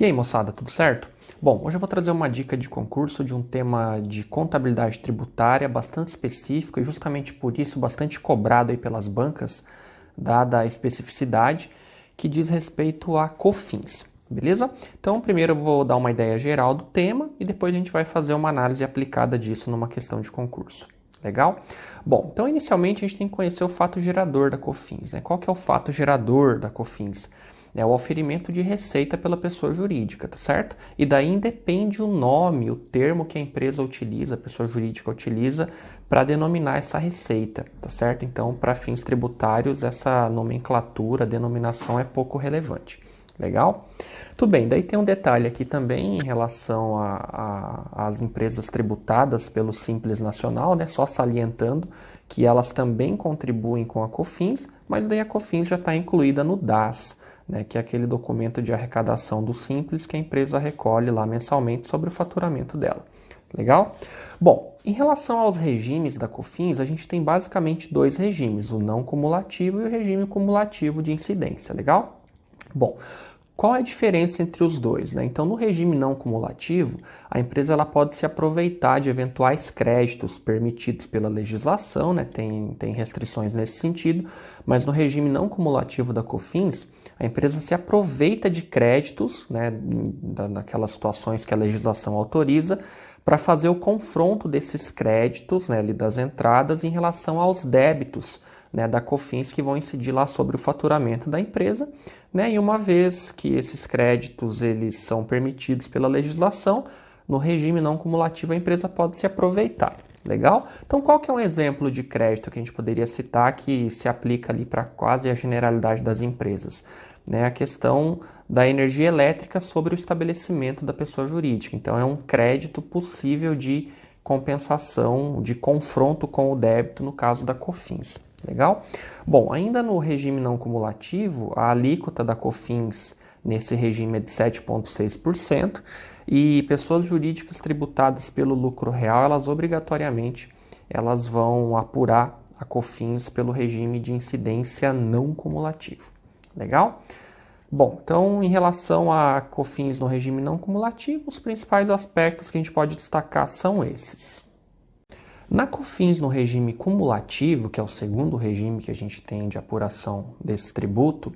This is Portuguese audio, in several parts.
E aí, moçada, tudo certo? Bom, hoje eu vou trazer uma dica de concurso de um tema de contabilidade tributária bastante específico e justamente por isso bastante cobrado aí pelas bancas, dada a especificidade, que diz respeito a COFINS, beleza? Então, primeiro eu vou dar uma ideia geral do tema e depois a gente vai fazer uma análise aplicada disso numa questão de concurso. Legal? Bom, então inicialmente a gente tem que conhecer o fato gerador da COFINS, né? Qual que é o fato gerador da COFINS? É o oferimento de receita pela pessoa jurídica, tá certo? E daí independe o nome, o termo que a empresa utiliza, a pessoa jurídica utiliza para denominar essa receita, tá certo? Então, para fins tributários, essa nomenclatura, denominação é pouco relevante. Legal? Tudo bem, daí tem um detalhe aqui também em relação às empresas tributadas pelo Simples Nacional, né? Só salientando que elas também contribuem com a COFINS, mas daí a COFINS já está incluída no DAS, né, que é aquele documento de arrecadação do Simples que a empresa recolhe lá mensalmente sobre o faturamento dela. Legal? Bom, em relação aos regimes da COFINS, a gente tem basicamente dois regimes, o não cumulativo e o regime cumulativo de incidência, legal? Bom, qual é a diferença entre os dois, né? Então, no regime não cumulativo, a empresa ela pode se aproveitar de eventuais créditos permitidos pela legislação, né? Tem restrições nesse sentido, mas no regime não cumulativo da COFINS, a empresa se aproveita de créditos, né, naquelas situações que a legislação autoriza, para fazer o confronto desses créditos, né, ali das entradas, em relação aos débitos, né, da COFINS que vão incidir lá sobre o faturamento da empresa, né, e uma vez que esses créditos eles são permitidos pela legislação, no regime não cumulativo a empresa pode se aproveitar. Legal? Então, qual que é um exemplo de crédito que a gente poderia citar que se aplica ali para quase a generalidade das empresas? Né, a questão da energia elétrica sobre o estabelecimento da pessoa jurídica. Então, é um crédito possível de compensação, de confronto com o débito no caso da COFINS. Legal? Bom, ainda no regime não cumulativo, a alíquota da COFINS nesse regime é de 7,6%, e pessoas jurídicas tributadas pelo lucro real, elas obrigatoriamente vão apurar a COFINS pelo regime de incidência não cumulativo. Legal? Bom, então em relação a COFINS no regime não cumulativo, os principais aspectos que a gente pode destacar são esses. Na COFINS no regime cumulativo, que é o segundo regime que a gente tem de apuração desse tributo,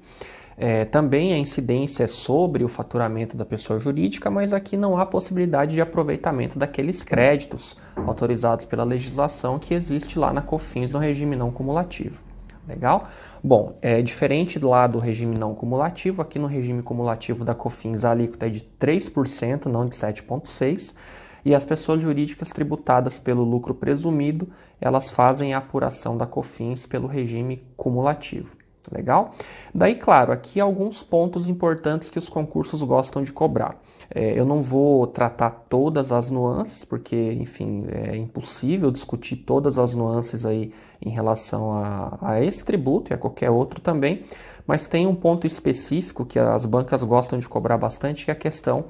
também a incidência é sobre o faturamento da pessoa jurídica, mas aqui não há possibilidade de aproveitamento daqueles créditos autorizados pela legislação que existe lá na COFINS no regime não cumulativo. Legal? Bom, é diferente lá do regime não cumulativo, aqui no regime cumulativo da COFINS a alíquota é de 3%, não de 7,6%, e as pessoas jurídicas tributadas pelo lucro presumido, elas fazem a apuração da COFINS pelo regime cumulativo. Legal? Daí, claro, aqui alguns pontos importantes que os concursos gostam de cobrar. Eu não vou tratar todas as nuances, porque, enfim, é impossível discutir todas as nuances aí em relação a esse tributo e a qualquer outro também, mas tem um ponto específico que as bancas gostam de cobrar bastante, que é a questão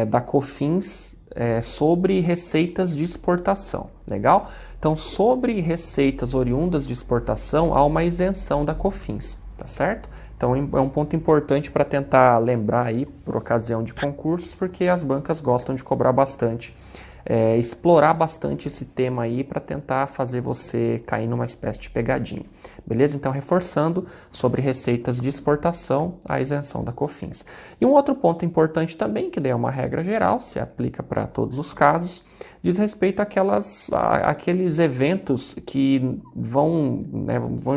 da COFINS sobre receitas de exportação. Legal? Então, sobre receitas oriundas de exportação, há uma isenção da COFINS, tá certo? Então, é um ponto importante para tentar lembrar aí, por ocasião de concursos, porque as bancas gostam de cobrar bastante, explorar bastante esse tema aí para tentar fazer você cair numa espécie de pegadinha. Beleza? Então, reforçando sobre receitas de exportação, a isenção da COFINS. E um outro ponto importante também, que daí é uma regra geral, se aplica para todos os casos, diz respeito àqueles eventos que vão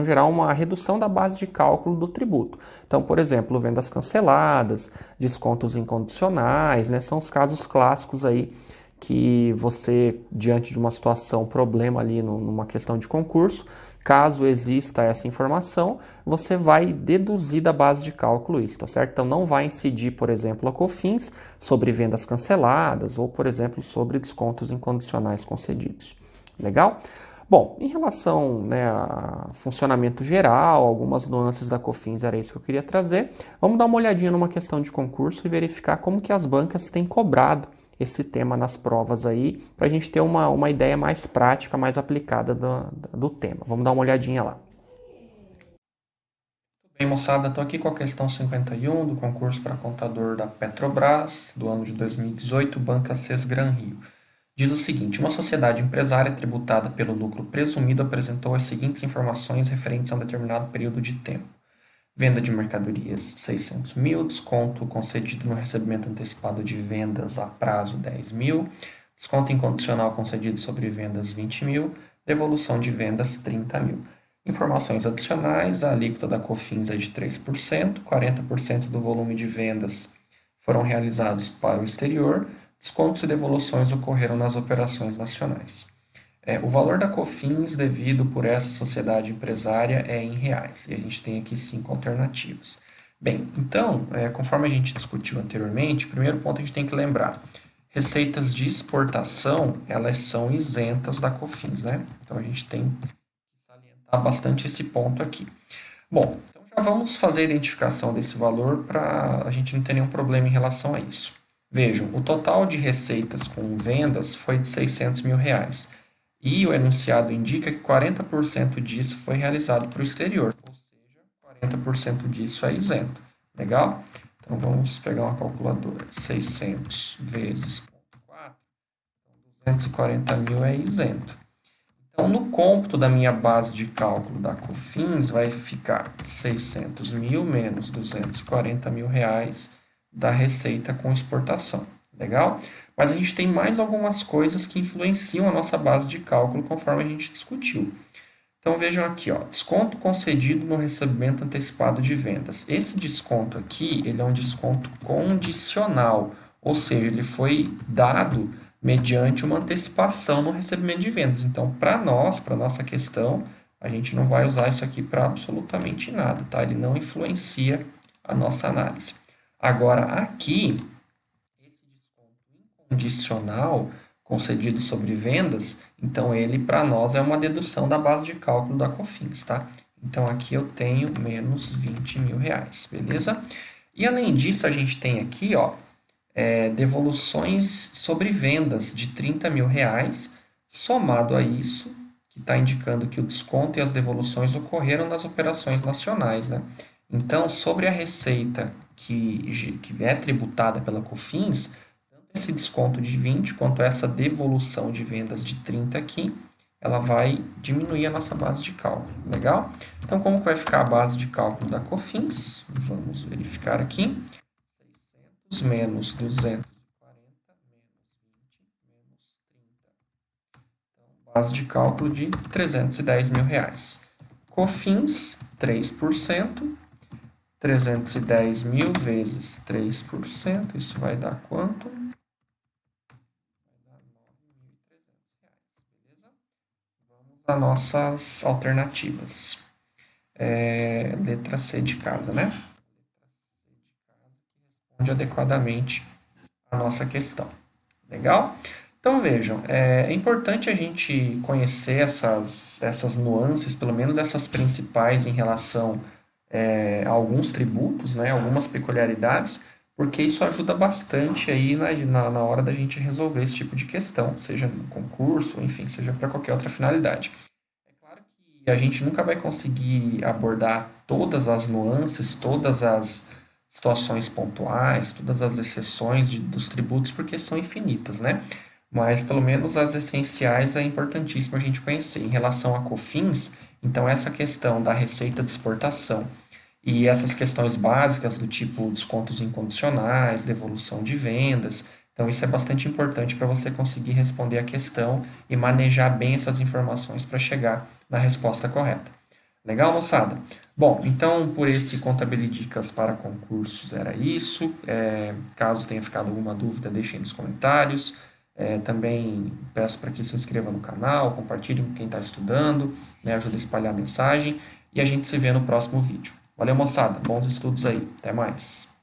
gerar uma redução da base de cálculo do tributo. Então, por exemplo, vendas canceladas, descontos incondicionais, né, são os casos clássicos aí que você, diante de uma situação, problema ali numa questão de concurso, caso exista essa informação, você vai deduzir da base de cálculo isso, tá certo? Então não vai incidir, por exemplo, a COFINS sobre vendas canceladas ou, por exemplo, sobre descontos incondicionais concedidos. Legal? Bom, em relação, né, a funcionamento geral, algumas nuances da COFINS, era isso que eu queria trazer. Vamos dar uma olhadinha numa questão de concurso e verificar como que as bancas têm cobrado esse tema nas provas aí, para a gente ter uma ideia mais prática, mais aplicada do tema. Vamos dar uma olhadinha lá. Bem, moçada, estou aqui com a questão 51 do concurso para contador da Petrobras, do ano de 2018, Banca Sesgran Rio. Diz o seguinte: uma sociedade empresária tributada pelo lucro presumido apresentou as seguintes informações referentes a um determinado período de tempo. Venda de mercadorias 600 mil, desconto concedido no recebimento antecipado de vendas a prazo 10 mil, desconto incondicional concedido sobre vendas 20 mil, devolução de vendas 30 mil. Informações adicionais: a alíquota da COFINS é de 3%, 40% do volume de vendas foram realizados para o exterior, descontos e devoluções ocorreram nas operações nacionais. O valor da COFINS devido por essa sociedade empresária é em reais, e a gente tem aqui 5 alternativas. Bem, então, conforme a gente discutiu anteriormente, o primeiro ponto a gente tem que lembrar: receitas de exportação, elas são isentas da COFINS, né? Então a gente tem que salientar bastante esse ponto aqui. Bom, então já vamos fazer a identificação desse valor para a gente não ter nenhum problema em relação a isso. Vejam, o total de receitas com vendas foi de 600 mil reais. E o enunciado indica que 40% disso foi realizado para o exterior, ou seja, 40% disso é isento. Legal? Então vamos pegar uma calculadora. 600 vezes 0,4, 240 mil é isento. Então, no cômputo da minha base de cálculo da COFINS, vai ficar 600 mil menos 240 mil reais da receita com exportação. Legal? Mas a gente tem mais algumas coisas que influenciam a nossa base de cálculo conforme a gente discutiu. Então vejam aqui, ó, desconto concedido no recebimento antecipado de vendas. Esse desconto aqui, ele é um desconto condicional, ou seja, ele foi dado mediante uma antecipação no recebimento de vendas. Então, para nós, para nossa questão, a gente não vai usar isso aqui para absolutamente nada, tá? Ele não influencia a nossa análise. Agora, aqui, condicional concedido sobre vendas, então ele para nós é uma dedução da base de cálculo da COFINS, tá? Então aqui eu tenho menos 20 mil reais, beleza? E além disso a gente tem aqui, ó, devoluções sobre vendas de 30 mil reais, somado a isso, que está indicando que o desconto e as devoluções ocorreram nas operações nacionais, né? Então, sobre a receita que é tributada pela COFINS, esse desconto de 20 quanto essa devolução de vendas de 30 aqui, ela vai diminuir a nossa base de cálculo, legal? Então, como que vai ficar a base de cálculo da COFINS? Vamos verificar aqui. 600 menos 240 menos 20 menos 30. Então, base de cálculo de 310 mil reais. COFINS, 3%. 310 mil vezes 3%, isso vai dar quanto? As nossas alternativas. Letra C de casa, né? Responde adequadamente a nossa questão. Legal? Então vejam, é importante a gente conhecer essas nuances, pelo menos essas principais em relação a alguns tributos, né, algumas peculiaridades, porque isso ajuda bastante aí na hora da gente resolver esse tipo de questão, seja no concurso, enfim, seja para qualquer outra finalidade. É claro que a gente nunca vai conseguir abordar todas as nuances, todas as situações pontuais, todas as exceções dos tributos, porque são infinitas, né? Mas pelo menos as essenciais é importantíssimo a gente conhecer. Em relação a COFINS, então essa questão da receita de exportação e essas questões básicas do tipo descontos incondicionais, devolução de vendas, então isso é bastante importante para você conseguir responder a questão e manejar bem essas informações para chegar na resposta correta. Legal, moçada? Bom, então por esse Contabilidade Dicas para concursos era isso. Caso tenha ficado alguma dúvida, deixem nos comentários. Também peço para que se inscreva no canal, compartilhe com quem está estudando, né, ajude a espalhar a mensagem e a gente se vê no próximo vídeo. Valeu, moçada. Bons estudos aí. Até mais.